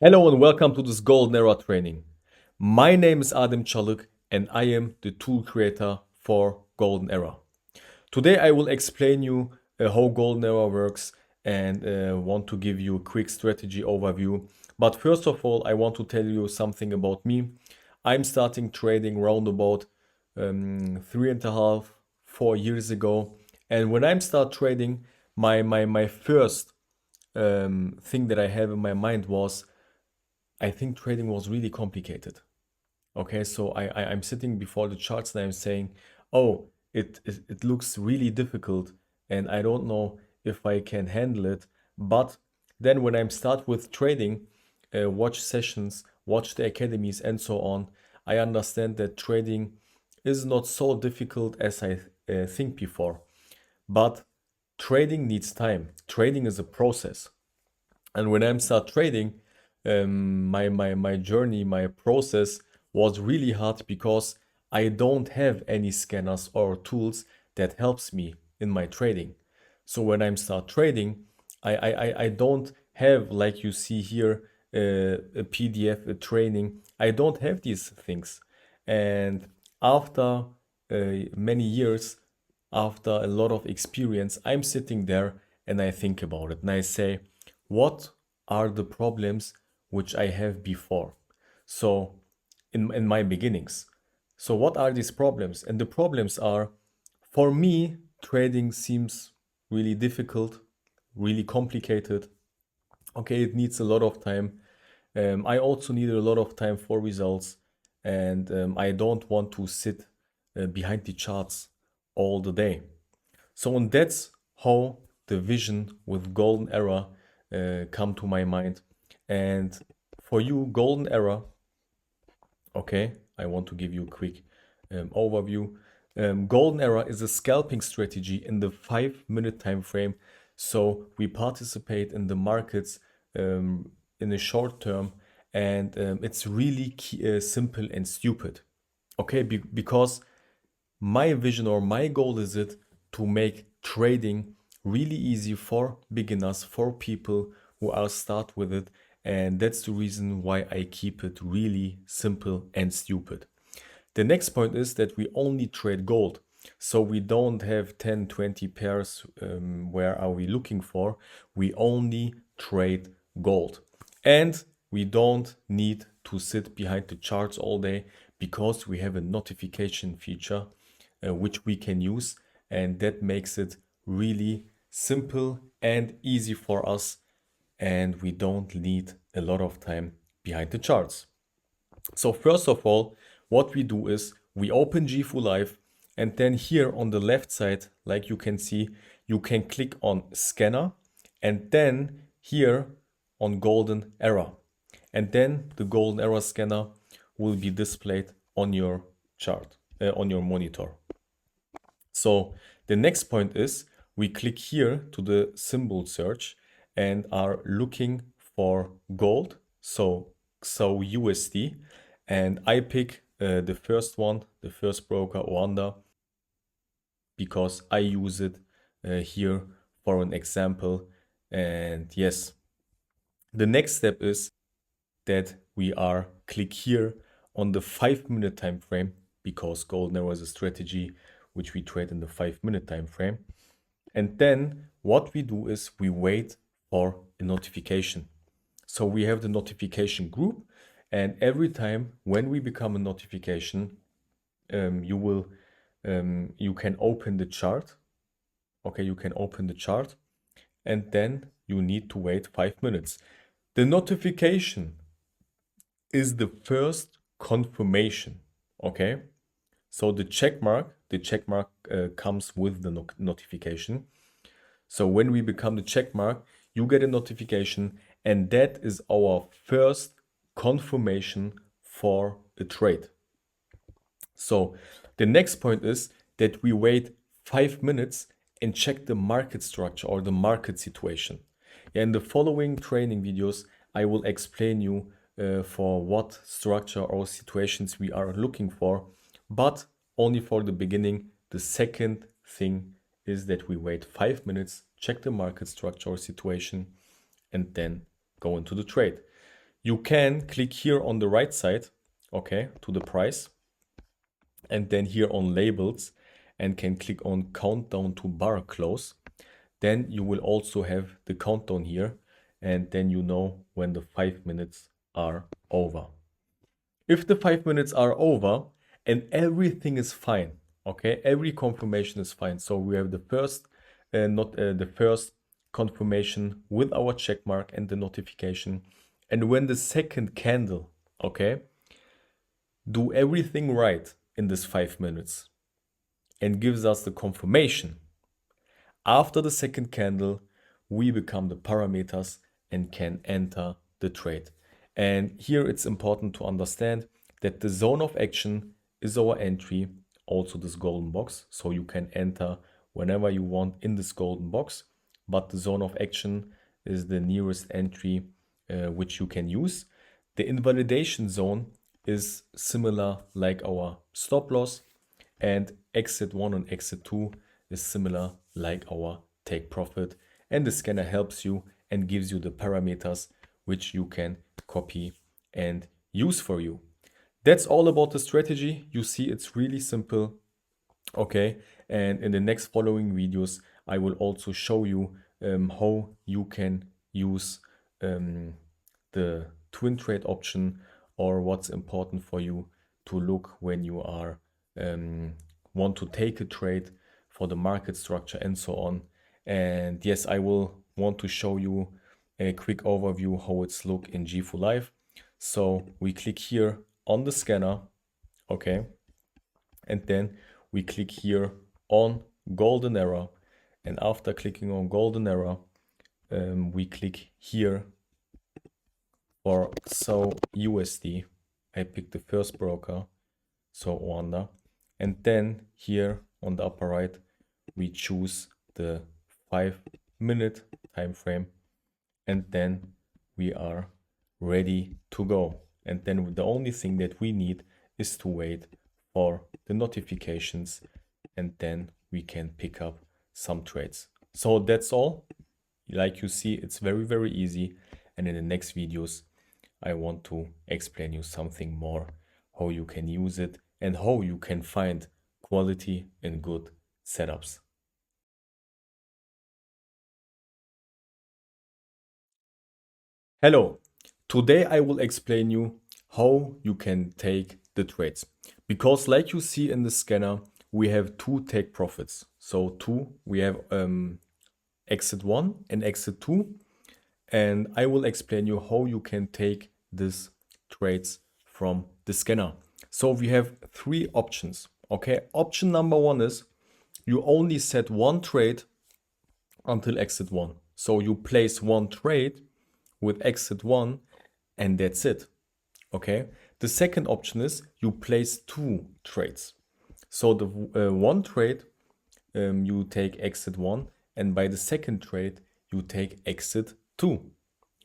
Hello and welcome to this Golden Era training. My name is Adem Çalık and I am the tool creator for Golden Era. Today I will explain you how Golden Era works and want to give you a quick strategy overview. But first of all, I want to tell you something about me. I'm starting trading round about 3.5, 4 years ago. And when I start trading, my first thing that I have in my mind was I think trading was really complicated. Okay, so I'm sitting before the charts and I'm saying, oh, it looks really difficult and I don't know if I can handle it. But then when I start with trading, watch sessions, watch the academies and so on, I understand that trading is not so difficult as I think before. But trading needs time. Trading is a process. And when I start trading, my journey, my process was really hard because I don't have any scanners or tools that helps me in my trading. So when I start trading, I don't have, like you see here, a PDF, a training. I don't have these things. And after many years, after a lot of experience, I'm sitting there and I think about it and I say, what are the problems which I have before? So, in my beginnings. So, what are these problems? And the problems are, for me, trading seems really difficult, really complicated. Okay, it needs a lot of time. I also need a lot of time for results, and I don't want to sit behind the charts all the day. So, and that's how the vision with Golden Era come to my mind. And for you, Golden Era, okay, I want to give you a quick overview. Golden Era is a scalping strategy in the 5 minute time frame. So we participate in the markets in the short term, and it's really simple and stupid. Okay, because my vision or my goal is it to make trading really easy for beginners, for people who are start with it. And that's the reason why I keep it really simple and stupid. The next point is that we only trade gold. So we don't have 10, 20 pairs. Where are we looking for? We only trade gold. And we don't need to sit behind the charts all day because we have a notification feature which we can use. And that makes it really simple and easy for us. And we don't need a lot of time behind the charts. So first of all, what we do is we open GFU Live, and then here on the left side, like you can see, you can click on Scanner and then here on Golden Era. And then the Golden Era scanner will be displayed on your chart, on your monitor. So the next point is we click here to the symbol search and are looking for gold, so USD, and I pick the first one, the first broker, Oanda, because I use it here for an example. And yes, the next step is that we are click here on the 5 minute time frame, because Golden Era is a strategy which we trade in the 5 minute time frame. And then what we do is we wait for a notification. So we have the notification group, and every time when we become a notification, you can open the chart. Okay, you can open the chart, and then you need to wait 5 minutes. The notification is the first confirmation. Okay, so the check mark comes with the notification. So when we become the check mark, you get a notification, and that is our first confirmation for a trade. So the next point is that we wait 5 minutes and check the market structure or the market situation. In the following training videos, I will explain you for what structure or situations we are looking for, but only for the beginning. The second thing is that we wait 5 minutes, check the market structure or situation, and then go into the trade. You can click here on the right side, okay, to the price, and then here on labels, and can click on countdown to bar close. Then you will also have the countdown here, and then you know when the 5 minutes are over. If the 5 minutes are over and everything is fine, okay, every confirmation is fine. So we have the first, the first confirmation with our check mark and the notification. And when the second candle, okay, do everything right in this 5 minutes and gives us the confirmation. After the second candle, we become the parameters and can enter the trade. And here it's important to understand that the zone of action is our entry, also this golden box. So you can enter whenever you want in this golden box, but the zone of action is the nearest entry which you can use. The invalidation zone is similar like our stop loss, and exit 1 and exit 2 is similar like our take profit. And the scanner helps you and gives you the parameters which you can copy and use for you. That's all about the strategy. You see, it's really simple. Okay, and in the next following videos, I will also show you how you can use the twin trade option, or what's important for you to look when you are want to take a trade for the market structure and so on. And yes, I will want to show you a quick overview how it's look in GFU Live. So we click here on the scanner, okay, and then we click here on golden arrow, and after clicking on golden arrow, we click here for so USD. I pick the first broker, so Oanda, and then here on the upper right we choose the 5-minute time frame, and then we are ready to go. And then the only thing that we need is to wait for the notifications, and then we can pick up some trades. So that's all. Like you see, it's very, very easy. And in the next videos, I want to explain you something more, how you can use it and how you can find quality and good setups. Hello, today I will explain you how you can take the trades, because like you see in the scanner, we have two take profits. So we have exit 1 and exit 2, and I will explain you how you can take these trades from the scanner. So we have 3 options. Okay, option number 1 is you only set one trade until exit 1. So you place one trade with exit 1 and that's it. Okay, the second option is you place 2 trades. So the one trade you take exit 1, and by the second trade you take exit 2.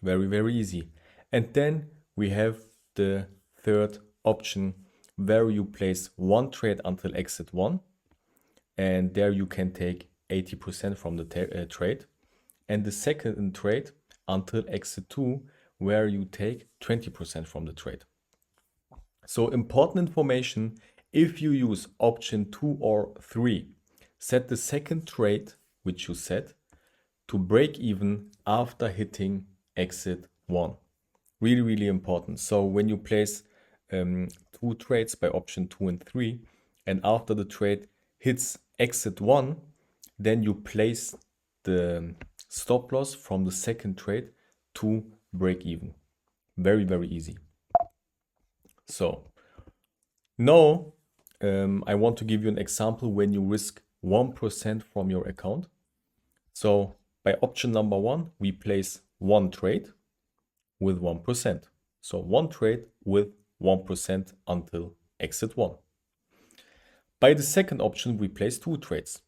Very, very easy. And then we have the third option where you place one trade until exit 1, and there you can take 80% from the trade, and the second trade until exit 2 where you take 20% from the trade. So important information: if you use option 2 or 3, set the second trade which you set to break even after hitting exit 1. Really, really important. So when you place 2 trades by option 2 and 3, and after the trade hits exit 1, then you place the stop loss from the second trade to break even. Very, very easy. So now I want to give you an example when you risk 1% from your account. So by option number 1, we place one trade with 1%. So one trade with 1% until exit 1. By the second option, we place 2 trades.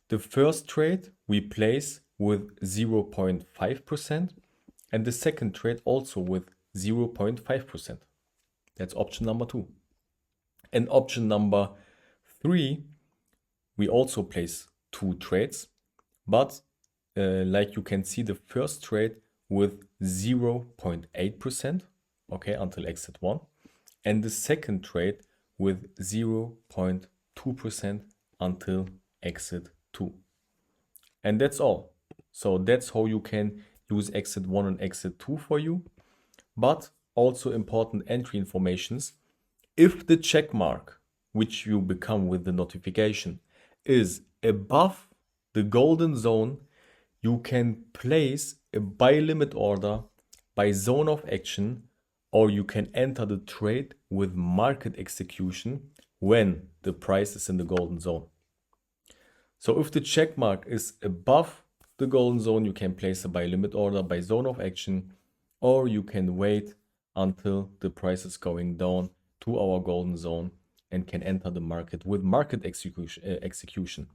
The first trade we place with 0.5%, and the second trade also with 0.5%. That's option number 2. And option number 3, we also place 2 trades, but like you can see, the first trade with 0.8%, okay, until exit 1, and the second trade with 0.2% until exit 2. And that's all. So that's how you can use exit 1 and exit 2 for you. But also important entry informations. If the check mark, which you become with the notification, is above the golden zone, you can place a buy limit order by zone of action, or you can enter the trade with market execution when the price is in the golden zone. So if the check mark is above the golden zone, you can place a buy limit order by zone of action, or you can wait until the price is going down to our golden zone and can enter the market with market execution.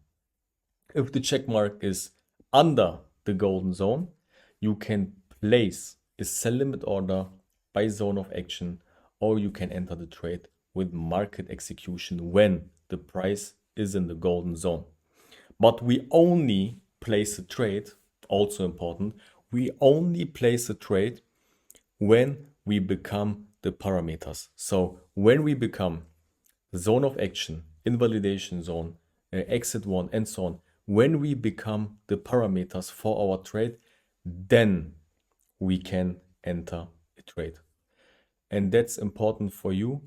If the check mark is under the golden zone, you can place a sell limit order by zone of action, or you can enter the trade with market execution when the price is in the golden zone. But we only place a trade, also important, we only place a trade when we become the parameters. So when we become zone of action, invalidation zone, exit 1, and so on, when we become the parameters for our trade, then we can enter a trade. And that's important for you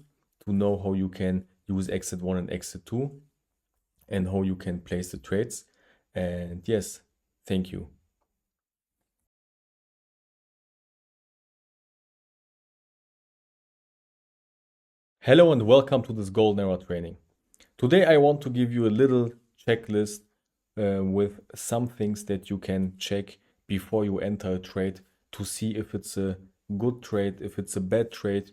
to know how you can use exit 1 and exit 2 and how you can place the trades. And yes, thank you. Hello and welcome to this golden era training. Today I want to give you a little checklist with some things that you can check before you enter a trade to see if it's a good trade, if it's a bad trade.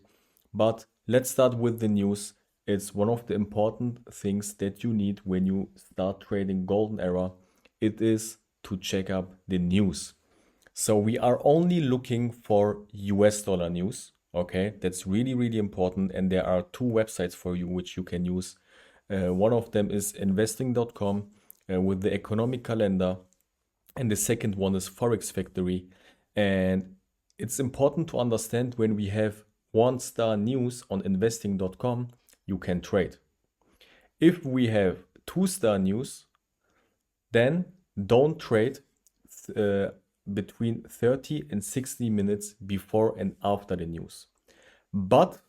But let's start with the news. It's one of the important things that you need when you start trading golden era. It is to check up the news. So we are only looking for US dollar news. Okay, that's really, really important. And there are two websites for you which you can use. One of them is investing.com with the economic calendar. And the second one is Forex Factory. And it's important to understand when we have 1-star news on investing.com, you can trade. If we have 2-star news, then don't trade between 30 and 60 minutes before and after the news. But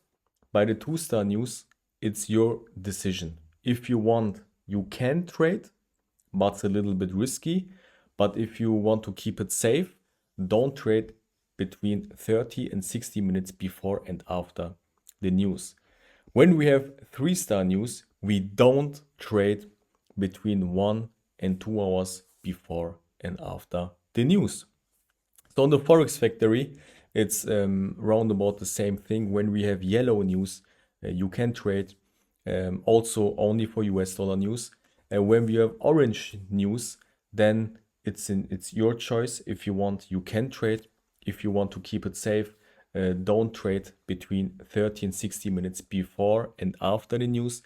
by the 2-star news, it's your decision. If you want, you can trade, but it's a little bit risky. But if you want to keep it safe, don't trade between 30 and 60 minutes before and after the news. When we have 3-star news, we don't trade between 1 and 2 hours before and after the news. So on the Forex Factory, it's round about the same thing. When we have yellow news, you can trade also only for US dollar news. And when we have orange news, then it's your choice. If you want, you can trade. If you want to keep it safe, don't trade between 30 and 60 minutes before and after the news.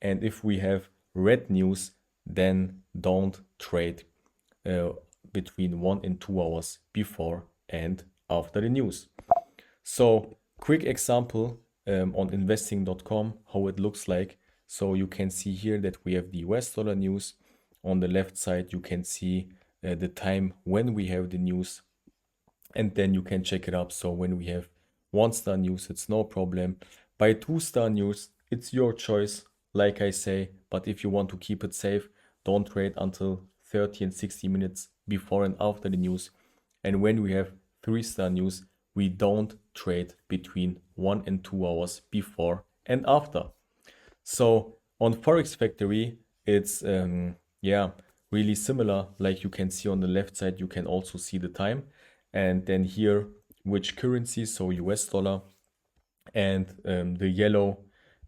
And if we have red news, then don't trade between 1 and 2 hours before and after the news. So quick example on investing.com, how it looks like. So you can see here that we have the US dollar news. On the left side, you can see the time when we have the news, and then you can check it up. So when we have 1-star news, it's no problem. By 2-star news, it's your choice, like I say, but if you want to keep it safe, don't trade until 30 and 60 minutes before and after the news. And when we have 3-star news, we don't trade between 1 and 2 hours before and after. So on Forex Factory, it's really similar. Like you can see on the left side, you can also see the time, and then here which currency, so US dollar, and the yellow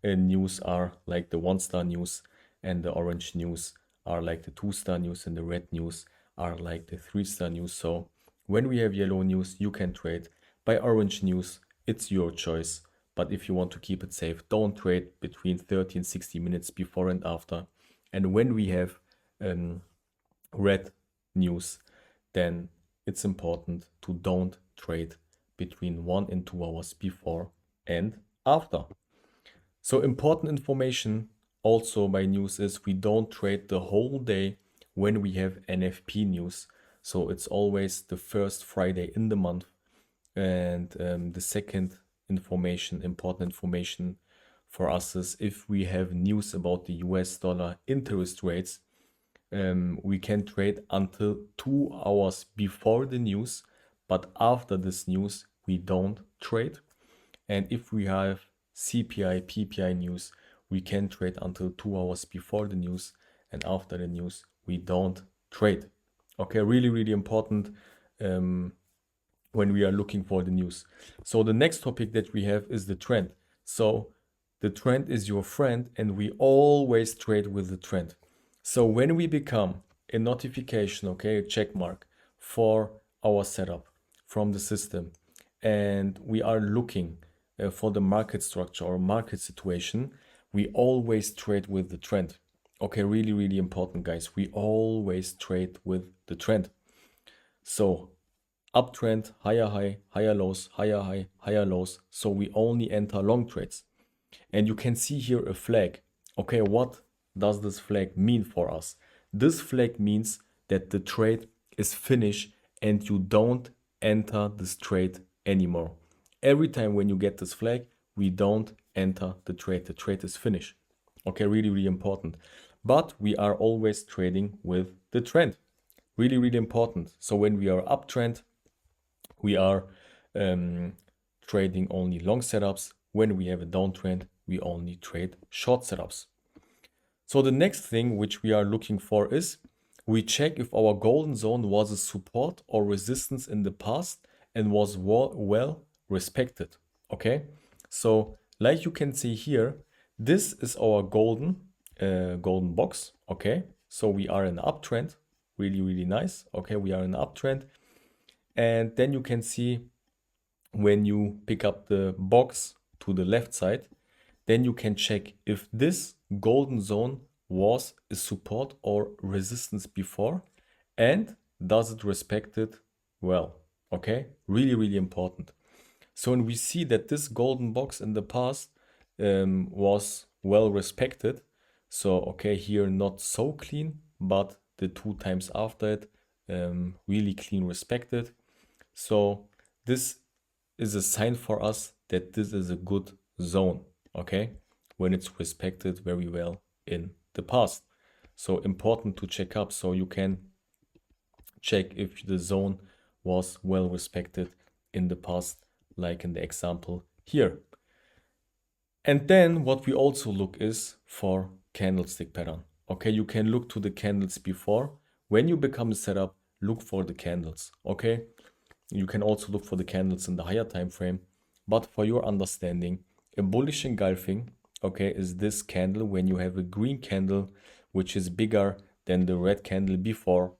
news are like the 1-star news, and the orange news are like the 2-star news, and the red news are like the 3-star news. So when we have yellow news, you can trade. By orange news, it's your choice. But if you want to keep it safe, don't trade between 30 and 60 minutes before and after. And when we have red news, then it's important to don't trade between 1 and 2 hours before and after. So important information also by news is we don't trade the whole day when we have NFP news. So it's always the first Friday in the month. And the second important information for us is if we have news about the US dollar interest rates, we can trade until 2 hours before the news, but after this news, we don't trade. And if we have CPI, PPI news, we can trade until 2 hours before the news, and after the news, we don't trade. Okay, really, really important when we are looking for the news. So the next topic that we have is the trend. So the trend is your friend, and we always trade with the trend. So when we become a notification, okay, a check mark for our setup from the system, and we are looking for the market structure or market situation, we always trade with the trend. Okay, really, really important, guys. We always trade with the trend. So uptrend, higher high, higher lows, higher high, higher lows. So we only enter long trades. And you can see here a flag. Okay, what does this flag mean for us? This flag means that the trade is finished and you don't enter this trade anymore. Every time when you get this flag, we don't enter the trade. The trade is finished. Okay, really, really important. But we are always trading with the trend. Really, really important. So when we are uptrend, we are trading only long setups. When we have a downtrend, we only trade short setups. So the next thing which we are looking for is we check if our golden zone was a support or resistance in the past and was well respected. Okay, so like you can see here, this is our golden box. Okay, so we are in an uptrend. Really, really nice. Okay, we are in an uptrend. And then you can see when you pick up the box to the left side, then you can check if this golden zone was a support or resistance before, and does it respect it well. Okay, really, really important. So when we see that this golden box in the past was well respected, so okay, here not so clean, but the 2 times after it really clean respected. So this is a sign for us that this is a good zone, okay, when it's respected very well in the past. So important to check up, so you can check if the zone was well respected in the past, like in the example here. And then what we also look is for candlestick pattern. Okay, you can look to the candles before. When you become a setup, look for the candles. Okay, you can also look for the candles in the higher time frame. But for your understanding, a bullish engulfing, okay, is this candle when you have a green candle which is bigger than the red candle before.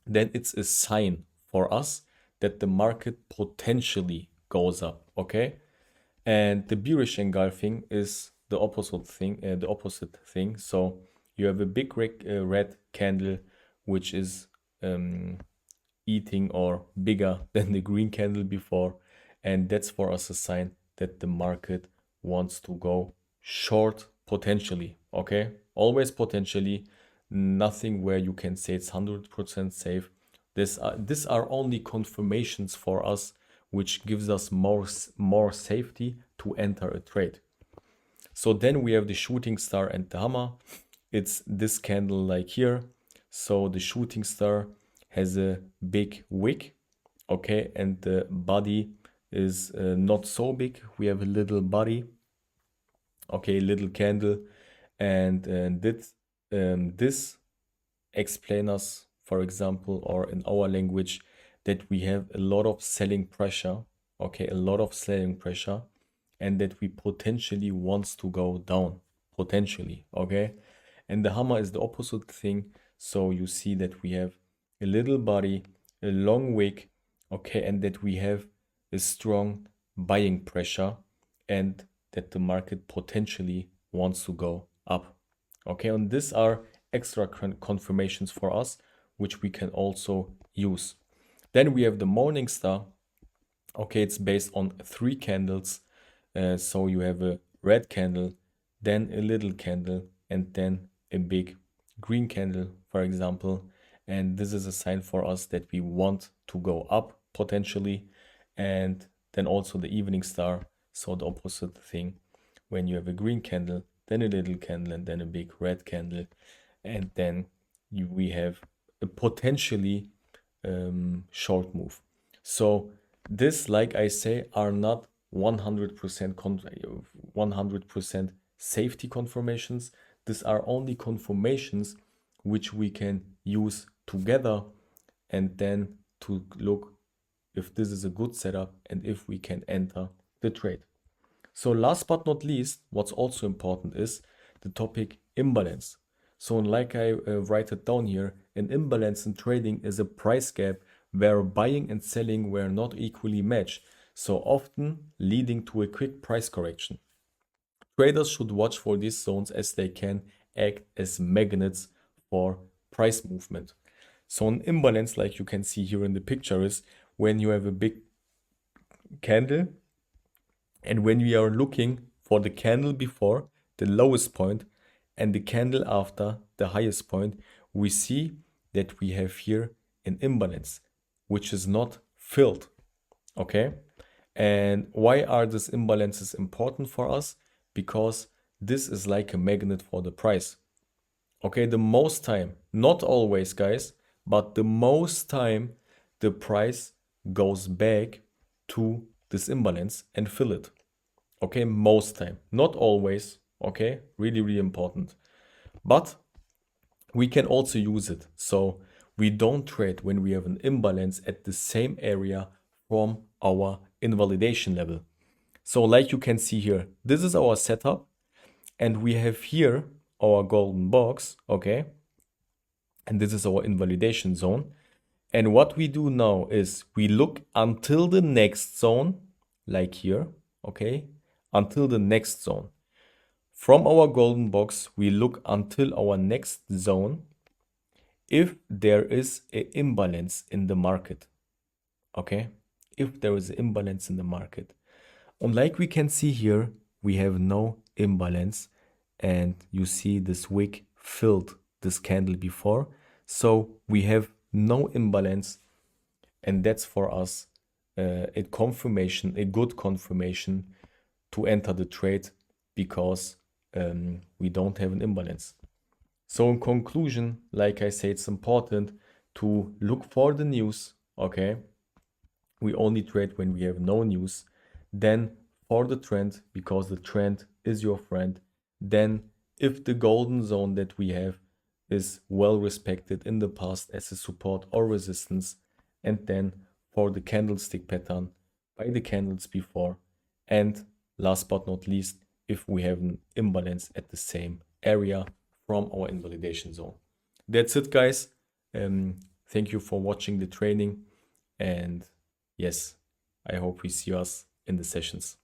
Then it's a sign for us that the market potentially goes up. Okay, and the bearish engulfing is the opposite thing. So you have a big red candle which is eating or bigger than the green candle before, and that's for us a sign that the market wants to go short potentially. Okay, always potentially, nothing where you can say it's 100% safe. These are only confirmations for us, which gives us more safety to enter a trade. So then we have the shooting star and the hammer. It's this candle like here. So the shooting star has a big wick, okay, and the body is not so big. We have a little body, okay, little candle, and this explain us, for example, or in our language, that we have a lot of selling pressure, okay, a lot of selling pressure, and that we potentially wants to go down, potentially, okay. And the hammer is the opposite thing. So you see that we have a little body, a long wick, okay, and that we have a strong buying pressure, and that the market potentially wants to go up. Okay, and these are extra confirmations for us, which we can also use. Then we have the morning star, Okay, it's based on 3 candles. So you have a red candle, then a little candle, and then a big green candle, for example. And this is a sign for us that we want to go up potentially. And then also the evening star, so the opposite thing. When you have a green candle, then a little candle, and then a big red candle, and then we have a potentially short move. So this, like I say, are not 100% safety confirmations. These are only confirmations which we can use together and then to look if this is a good setup and if we can enter the trade. So last but not least, what's also important is the topic imbalance. So like I write it down here, an imbalance in trading is a price gap where buying and selling were not equally matched, so often leading to a quick price correction. Traders should watch for these zones as they can act as magnets for price movement. So an imbalance, like you can see here in the picture, is when you have a big candle and when we are looking for the candle before the lowest point and the candle after the highest point, we see that we have here an imbalance, which is not filled. Okay? And why are these imbalances important for us? Because this is like a magnet for the price. Okay, the most time, not always, guys, but the most time the price goes back to this imbalance and fill it. Okay, most time, not always. Okay, really, really important. But we can also use it. So we don't trade when we have an imbalance at the same area from our invalidation level. So like you can see here, this is our setup and we have here our golden box, okay? And this is our invalidation zone. And what we do now is we look until the next zone, like here, okay? Until the next zone. From our golden box, we look until our next zone if there is an imbalance in the market, okay? If there is an imbalance in the market. And like we can see here, we have no imbalance and you see this wick filled this candle before. So we have no imbalance and that's for us a confirmation, a good confirmation to enter the trade because we don't have an imbalance. So in conclusion, like I say, it's important to look for the news, okay? We only trade when we have no news. Then for the trend, because the trend is your friend. Then if the golden zone that we have is well respected in the past as a support or resistance. And then for the candlestick pattern, by the candles before. And last but not least, if we have an imbalance at the same area from our invalidation zone. That's it, guys. Thank you for watching the training. And yes, I hope we see us in the sessions.